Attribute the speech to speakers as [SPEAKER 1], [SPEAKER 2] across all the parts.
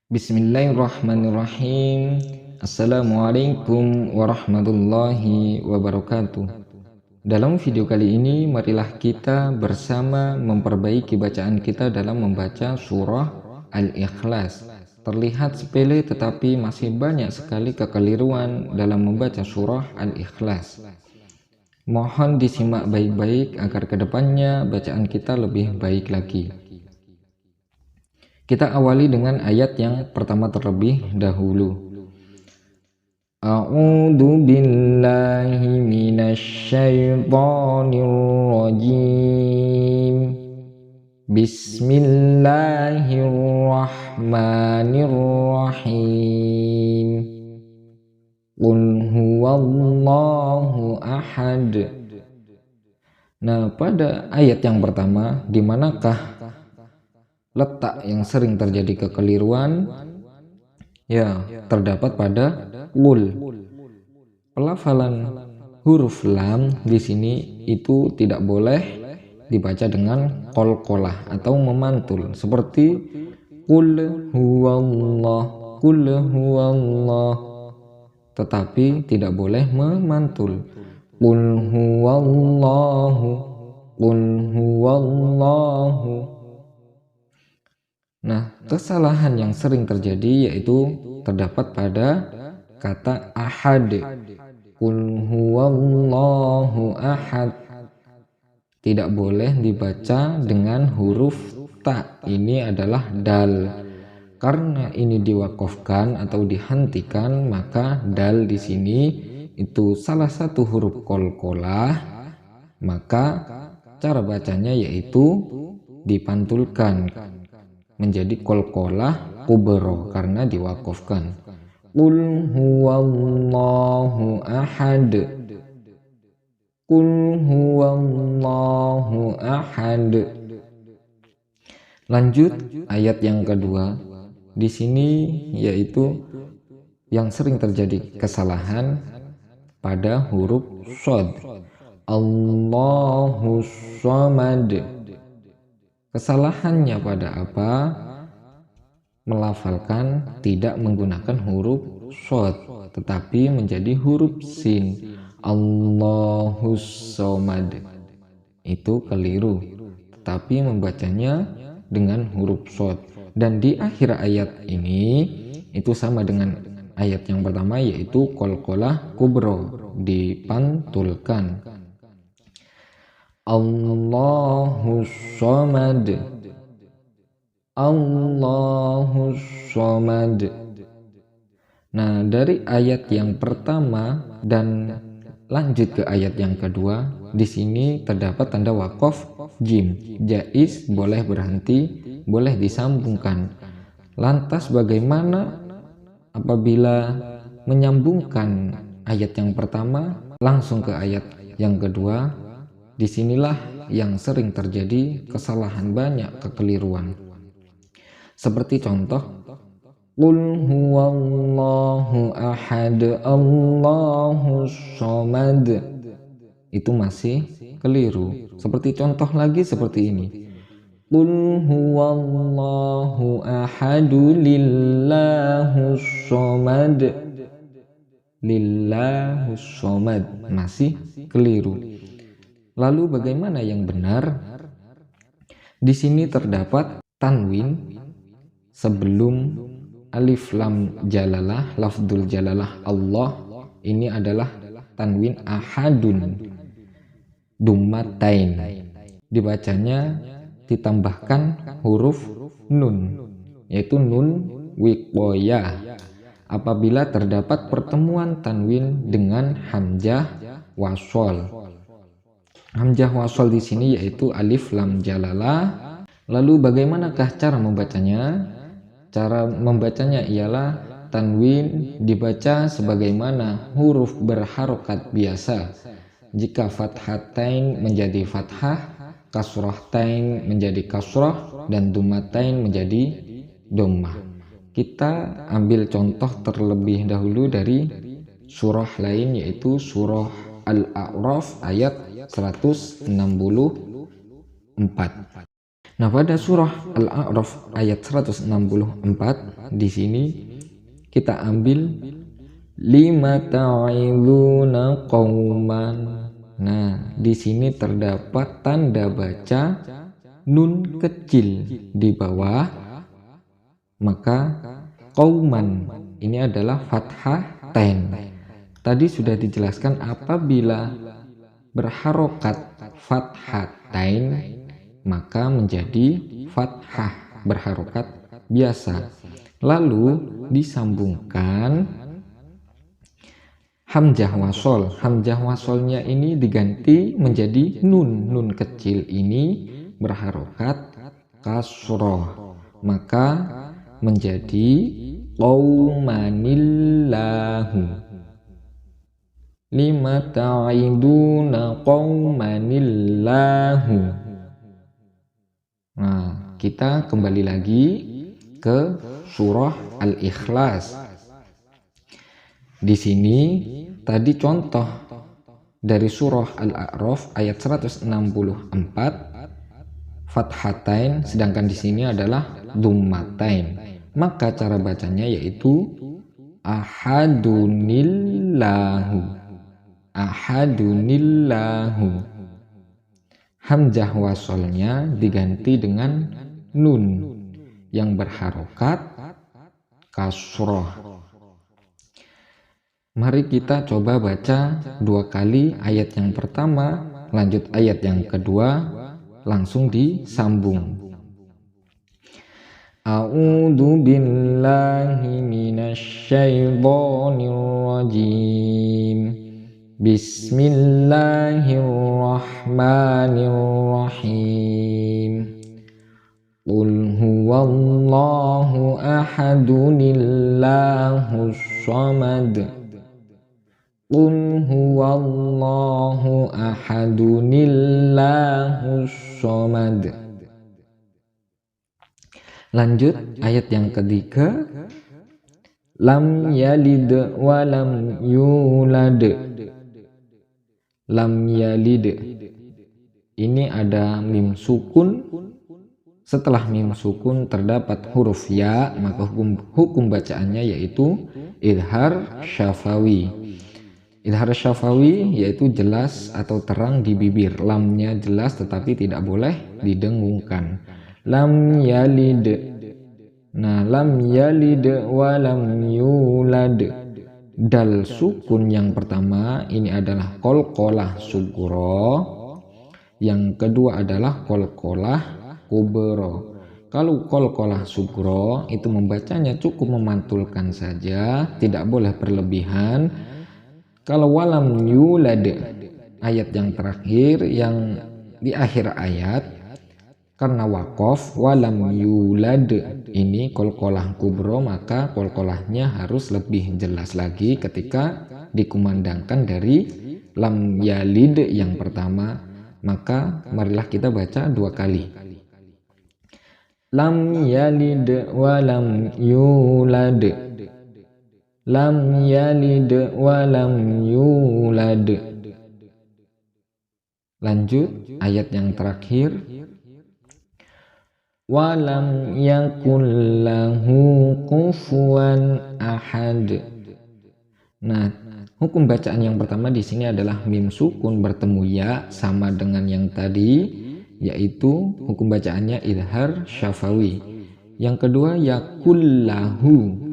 [SPEAKER 1] Bismillahirrahmanirrahim. Assalamualaikum warahmatullahi wabarakatuh. Dalam video kali ini, marilah kita bersama memperbaiki bacaan kita dalam membaca surah Al-Ikhlas. Terlihat sepele tetapi masih banyak sekali kekeliruan dalam membaca surah Al-Ikhlas. Mohon disimak baik-baik agar kedepannya bacaan kita lebih baik lagi. Kita awali dengan ayat yang pertama terlebih dahulu. A'udzu billahi minasy syaithanir rajim. Bismillahirrahmanirrahim. Qul huwallahu ahad. Nah, pada ayat yang pertama, di manakah letak yang sering terjadi kekeliruan? Ya, terdapat pada qul. Pelafalan huruf lam di sini itu tidak boleh dibaca dengan qalqalah atau memantul seperti qul huwallah, qul huwallah, tetapi tidak boleh memantul qul huwallahu, qul huwallahu. Nah, kesalahan yang sering terjadi yaitu terdapat pada kata ahad. Qul huwallahu ahad. Tidak boleh dibaca dengan huruf ta. Ini adalah dal. Karena ini diwakafkan atau dihentikan, maka dal di sini itu salah satu huruf qalqalah. Maka cara bacanya yaitu dipantulkan menjadi qalqalah kubra karena diwakafkan. Qul huwallahu ahad. Qul huwallahu ahad. Lanjut ayat yang kedua. Di sini yaitu yang sering terjadi kesalahan pada huruf shad. Allahus samad. Kesalahannya pada apa? Melafalkan tidak menggunakan huruf shad tetapi menjadi huruf sin. Allahus samad. Itu keliru, tetapi membacanya dengan huruf shad. Dan di akhir ayat ini itu sama dengan ayat yang pertama, yaitu qalqalah kubra, dipantulkan. Allahus samad. Allahus samad. Nah, dari ayat yang pertama dan lanjut ke ayat yang kedua, di sini terdapat tanda wakaf jim. Jaiz, boleh berhenti, boleh disambungkan. Lantas bagaimana apabila menyambungkan ayat yang pertama langsung ke ayat yang kedua? Disinilah yang sering terjadi kesalahan, banyak kekeliruan. Seperti contoh, qul huwallahu ahad, Allahus samad. Itu masih keliru. Seperti contoh lagi seperti ini. Qul huwallahu ahadu lillahus samad. Lillahus samad, masih keliru. Lalu bagaimana yang benar? Di sini terdapat tanwin sebelum alif lam jalalah, lafdzul jalalah Allah. Ini adalah tanwin ahadun dummatain. Dibacanya ditambahkan huruf nun, yaitu nun wiqoyah. Apabila terdapat pertemuan tanwin dengan hamzah wasol. Hamzah wasol di sini yaitu alif lam jalalah. Lalu bagaimanakah cara membacanya? Cara membacanya ialah tanwin dibaca sebagaimana huruf berharokat biasa. Jika fathatain menjadi fathah, kasrohtain menjadi kasroh, dan dummatain menjadi dommah. Kita ambil contoh terlebih dahulu dari surah lain, yaitu surah Al-A'raf ayat 164. Nah, pada surah Al-A'raf ayat 164 di sini kita ambil lima ta'iduna qauman. Nah, di sini terdapat tanda baca nun kecil di bawah, maka qauman ini adalah fathah tain. Tadi sudah dijelaskan apabila berharokat fathatain maka menjadi fathah berharokat biasa. Lalu disambungkan hamzah wasol. Hamzah wasolnya ini diganti menjadi nun. Nun kecil ini berharokat kasroh, maka menjadi qaumanillahu. Lima ta'iduna qaumanillahu. Nah, kita kembali lagi ke surah Al-Ikhlas. Di sini tadi contoh dari surah Al-A'raf ayat 164 fathatain, sedangkan di sini adalah dhummatain. Maka cara bacanya yaitu ahadunillahu. Ahadunillahu. Hamzah wasolnya diganti dengan nun yang berharokat kasroh. Mari kita coba baca dua kali ayat yang pertama, lanjut ayat yang kedua, langsung disambung. A'udzu billahi minasy syaithanir rajim. Bismillahirrahmanirrahim. Qul huwallahu ahadunillahus samad. Qul huwallahu ahadunillahus samad. Lanjut ayat yang ketiga. Lam yalid wa lam yulad. Lam yalid ini ada mim sukun. Setelah mim sukun terdapat huruf ya, maka hukum bacaannya yaitu idhar syafawi. Idhar syafawi yaitu jelas atau terang di bibir. Lamnya jelas tetapi tidak boleh didengungkan. Lam yalid. Nah, lam yalid wa lam yulad. Dal sukun yang pertama ini adalah qalqalah sugro, yang kedua adalah qalqalah kubro. Kalau qalqalah sugro itu membacanya cukup memantulkan saja, tidak boleh berlebihan. Kalau walam yulad ayat yang terakhir yang di akhir ayat, karena wakof walam yulad ini qalqalah kubro, maka qalqalahnya harus lebih jelas lagi ketika dikumandangkan dari lam yalid yang pertama. Maka marilah kita baca dua kali. Lam yalid walam yulad. Lam yalid walam yulad. Lanjut ayat yang terakhir. Walam yakul lahu kufuwan ahad. Nah, hukum bacaan yang pertama di sini adalah mim sukun bertemu ya, sama dengan yang tadi, yaitu hukum bacaannya idhar syafawi. Yang kedua yakul lahu.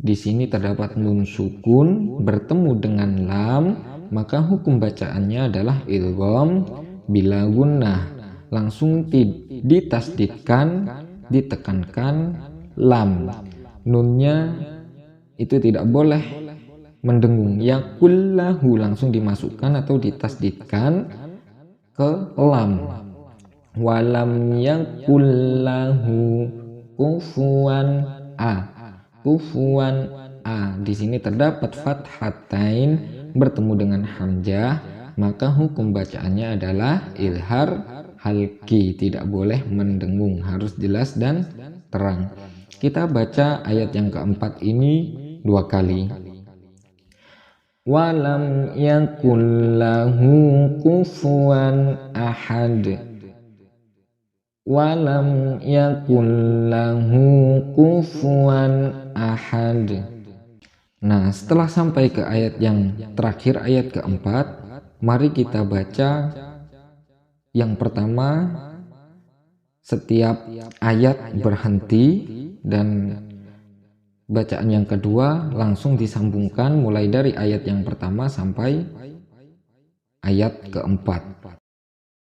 [SPEAKER 1] Di sini terdapat nun sukun bertemu dengan lam, maka hukum bacaannya adalah idgham bila gunnah. Langsung ditasdidkan, ditekankan lam. Nunnya itu tidak boleh mendengung. Yakullahu langsung dimasukkan atau ditasdidkan ke lam. Walam yakullahu kufuwan a. Kufuwan a. Di sini terdapat fathatain bertemu dengan hamzah, maka hukum bacaannya adalah izhar halki, tidak boleh mendengung, harus jelas dan terang. Kita baca ayat yang keempat ini dua kali. Walam yakul lahu kufuwan ahad. walam yakul lahu kufuwan ahad. Nah, setelah sampai ke ayat yang terakhir, ayat keempat, mari kita baca yang pertama. Setiap ayat berhenti dan bacaan yang kedua langsung disambungkan mulai dari ayat yang pertama sampai ayat keempat.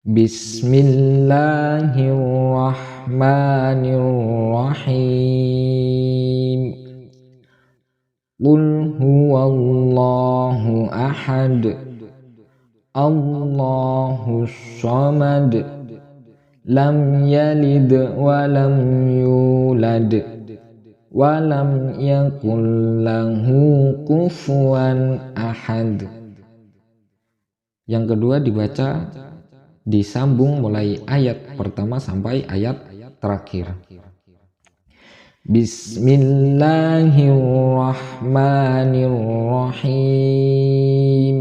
[SPEAKER 1] Bismillahirrahmanirrahim. Qul huwallahu ahad, Allahus samad, lam yalid walam yulad walam yakul lahu kufuwan ahad. Yang kedua dibaca disambung mulai ayat pertama sampai ayat terakhir. Bismillahirrahmanirrahim.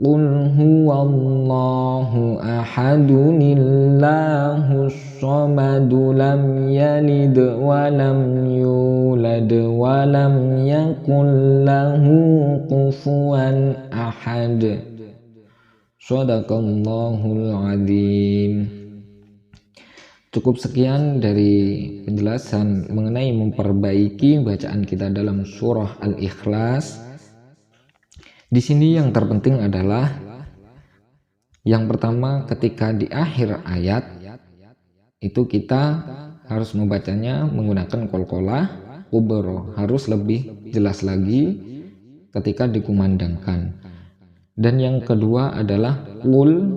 [SPEAKER 1] Qul huwallahu ahadunillahus samadu, lam yalid walam yulad walam yakul lahu kufuwan ahad. Shadaqallahul adzim. Cukup sekian dari penjelasan mengenai memperbaiki bacaan kita dalam surah Al-Ikhlas. Di sini yang terpenting adalah yang pertama, ketika di akhir ayat itu kita harus membacanya menggunakan qalqalah kubra, harus lebih jelas lagi ketika dikumandangkan. Dan yang kedua adalah qul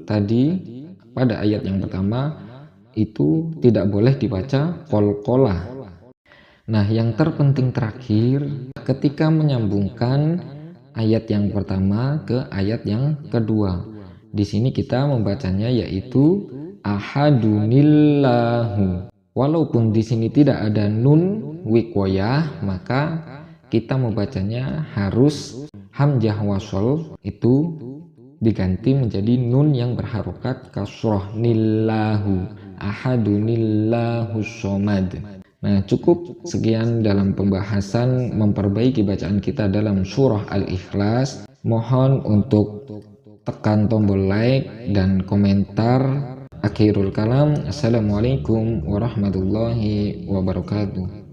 [SPEAKER 1] tadi pada ayat yang pertama itu tidak boleh dibaca qalqalah. Nah, yang terpenting terakhir, ketika menyambungkan ayat yang pertama ke ayat yang kedua, di sini kita membacanya yaitu ahadunillahu. Walaupun di sini tidak ada nun wiqayah, maka kita membacanya harus hamzah wasol itu diganti menjadi nun yang berharokat kasroh, nillahu, ahadunillahu somad. Nah, cukup sekian dalam pembahasan memperbaiki bacaan kita dalam surah Al-Ikhlas. Mohon untuk tekan tombol like dan komentar. Akhirul kalam, assalamualaikum warahmatullahi wabarakatuh.